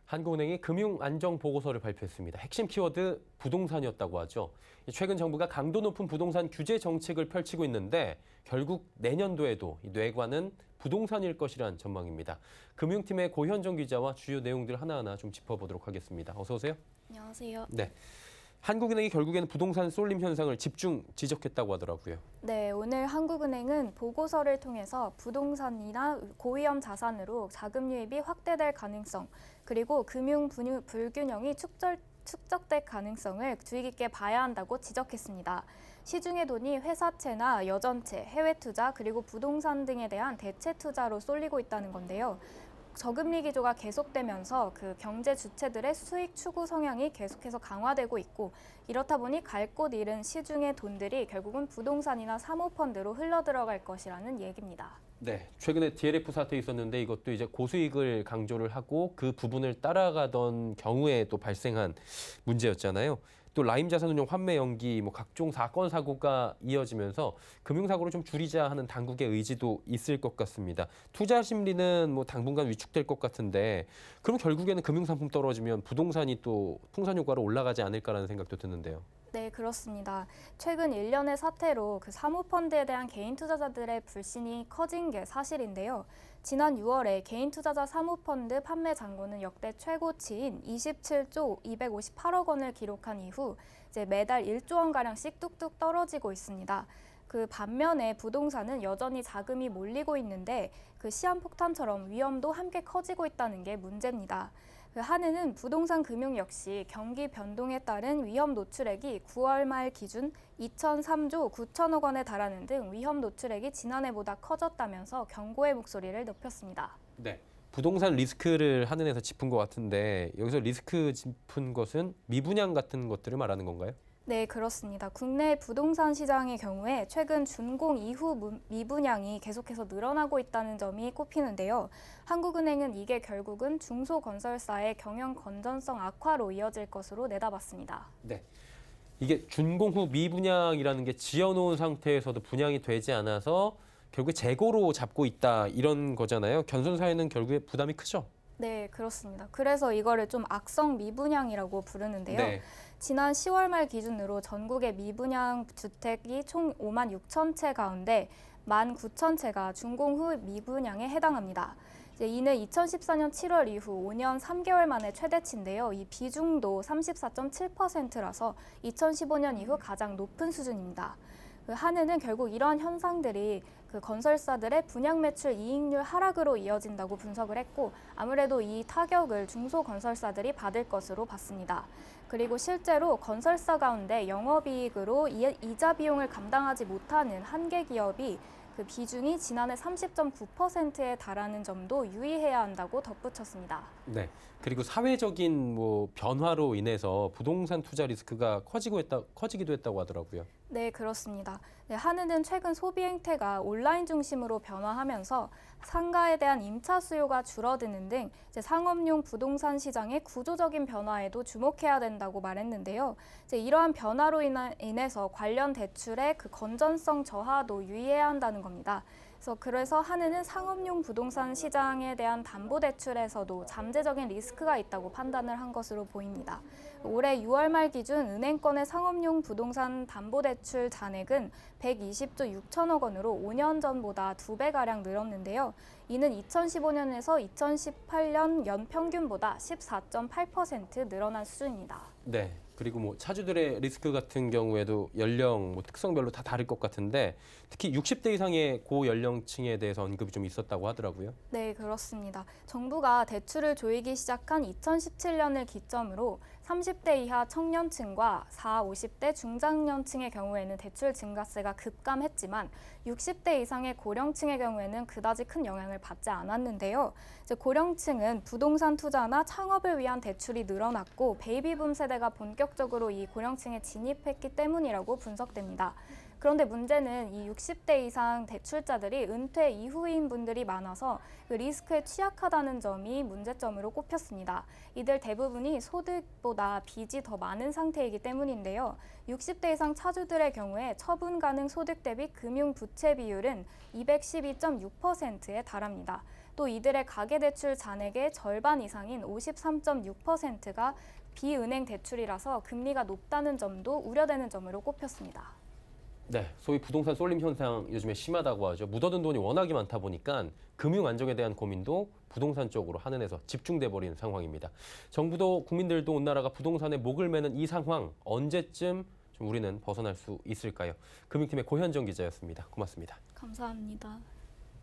한국은행이 금융안정보고서를 발표했습니다. 핵심 키워드 부동산이었다고 하죠. 최근 정부가 강도 높은 부동산 규제 정책을 펼치고 있는데 결국 내년도에도 이 뇌관은 부동산일 것이란 전망입니다. 금융팀의 고현정 기자와 주요 내용들 하나하나 좀 짚어보도록 하겠습니다. 어서 오세요. 안녕하세요. 네. 한국은행이 결국에는 부동산 쏠림 현상을 집중 지적했다고 하더라고요. 네, 오늘 한국은행은 보고서를 통해서 부동산이나 고위험 자산으로 자금 유입이 확대될 가능성, 그리고 금융 불균형이 축적될 가능성을 주의 깊게 봐야 한다고 지적했습니다. 시중의 돈이 회사채나 여전채, 해외 투자, 그리고 부동산 등에 대한 대체 투자로 쏠리고 있다는 건데요. 저금리 기조가 계속되면서 그 경제 주체들의 수익 추구 성향이 계속해서 강화되고 있고, 이렇다 보니 갈 곳 잃은 시중의 돈들이 결국은 부동산이나 사모펀드로 흘러들어갈 것이라는 얘기입니다. 네, 최근에 DLF 사태 있었는데 이것도 이제 고수익을 강조를 하고 그 부분을 따라가던 경우에 또 발생한 문제였잖아요. 또 라임 자산운용 환매 연기, 각종 사건 사고가 이어지면서 금융사고를 좀 줄이자 하는 당국의 의지도 있을 것 같습니다. 투자 심리는 당분간 위축될 것 같은데 그럼 결국에는 금융상품 떨어지면 부동산이 또 풍선 효과로 올라가지 않을까라는 생각도 드는데요. 네, 그렇습니다. 최근 일련의 사태로 그 사모펀드에 대한 개인 투자자들의 불신이 커진 게 사실인데요. 지난 6월에 개인 투자자 사모펀드 판매 잔고는 역대 최고치인 27조 258억 원을 기록한 이후 이제 매달 1조 원가량씩 뚝뚝 떨어지고 있습니다. 그 반면에 부동산은 여전히 자금이 몰리고 있는데 그 시한폭탄처럼 위험도 함께 커지고 있다는 게 문제입니다. 그 한은은 부동산 금융 역시 경기 변동에 따른 위험 노출액이 9월 말 기준 2,003조 9천억 원에 달하는 등 위험 노출액이 지난해보다 커졌다면서 경고의 목소리를 높였습니다. 네. 부동산 리스크를 한은에서 짚은 것 같은데 여기서 리스크 짚은 것은 미분양 같은 것들을 말하는 건가요? 네, 그렇습니다. 국내 부동산 시장의 경우에 최근 준공 이후 미분양이 계속해서 늘어나고 있다는 점이 꼽히는데요. 한국은행은 이게 결국은 중소건설사의 경영 건전성 악화로 이어질 것으로 내다봤습니다. 네. 이게 준공 후 미분양이라는 게 지어놓은 상태에서도 분양이 되지 않아서 결국에 재고로 잡고 있다 이런 거잖아요. 견선사에는 결국에 부담이 크죠? 네, 그렇습니다. 그래서 이거를 좀 악성 미분양이라고 부르는데요. 네. 지난 10월 말 기준으로 전국의 미분양 주택이 총 5만 6천 채 가운데 1만 9천 채가 준공 후 미분양에 해당합니다. 이는 2014년 7월 이후 5년 3개월 만에 최대치인데요. 이 비중도 34.7%라서 2015년 이후 가장 높은 수준입니다. 한은은 결국 이러한 현상들이 그 건설사들의 분양 매출 이익률 하락으로 이어진다고 분석을 했고, 아무래도 이 타격을 중소건설사들이 받을 것으로 봤습니다. 그리고 실제로 건설사 가운데 영업이익으로 이자 비용을 감당하지 못하는 한계 기업이 그 비중이 지난해 30.9%에 달하는 점도 유의해야 한다고 덧붙였습니다. 네. 그리고 사회적인 변화로 인해서 부동산 투자 리스크가 커지기도 했다고 하더라고요. 네, 그렇습니다. 네, 한은은 최근 소비 행태가 온라인 중심으로 변화하면서 상가에 대한 임차 수요가 줄어드는 등 이제 상업용 부동산 시장의 구조적인 변화에도 주목해야 된다고 말했는데요. 이제 이러한 변화로 인해서 관련 대출의 그 건전성 저하도 유의해야 한다는 겁니다. 그래서 한은은 상업용 부동산 시장에 대한 담보대출에서도 잠재적인 리스크가 있다고 판단을 한 것으로 보입니다. 올해 6월 말 기준 은행권의 상업용 부동산 담보대출 잔액은 120조 6천억 원으로 5년 전보다 2배가량 늘었는데요. 이는 2015년에서 2018년 연평균보다 14.8% 늘어난 수준입니다. 네. 그리고 차주들의 리스크 같은 경우에도 연령, 특성별로 다 다를 것 같은데 특히 60대 이상의 고연령층에 대해서 언급이 좀 있었다고 하더라고요. 네, 그렇습니다. 정부가 대출을 조이기 시작한 2017년을 기점으로 30대 이하 청년층과 40, 50대 중장년층의 경우에는 대출 증가세가 급감했지만 60대 이상의 고령층의 경우에는 그다지 큰 영향을 받지 않았는데요. 이제 고령층은 부동산 투자나 창업을 위한 대출이 늘어났고 베이비붐 세대가 본격적으로 이 고령층에 진입했기 때문이라고 분석됩니다. 그런데 문제는 이 60대 이상 대출자들이 은퇴 이후인 분들이 많아서 그 리스크에 취약하다는 점이 문제점으로 꼽혔습니다. 이들 대부분이 소득보다 빚이 더 많은 상태이기 때문인데요. 60대 이상 차주들의 경우에 처분 가능 소득 대비 금융 부채 비율은 212.6%에 달합니다. 또 이들의 가계대출 잔액의 절반 이상인 53.6%가 비은행 대출이라서 금리가 높다는 점도 우려되는 점으로 꼽혔습니다. 네, 소위 부동산 쏠림 현상 요즘에 심하다고 하죠. 묻어둔 돈이 워낙에 많다 보니까 금융 안정에 대한 고민도 부동산 쪽으로 한은해서 집중돼 버리는 상황입니다. 정부도 국민들도 온 나라가 부동산에 목을 매는 이 상황 언제쯤 좀 우리는 벗어날 수 있을까요? 금융팀의 고현정 기자였습니다. 고맙습니다. 감사합니다.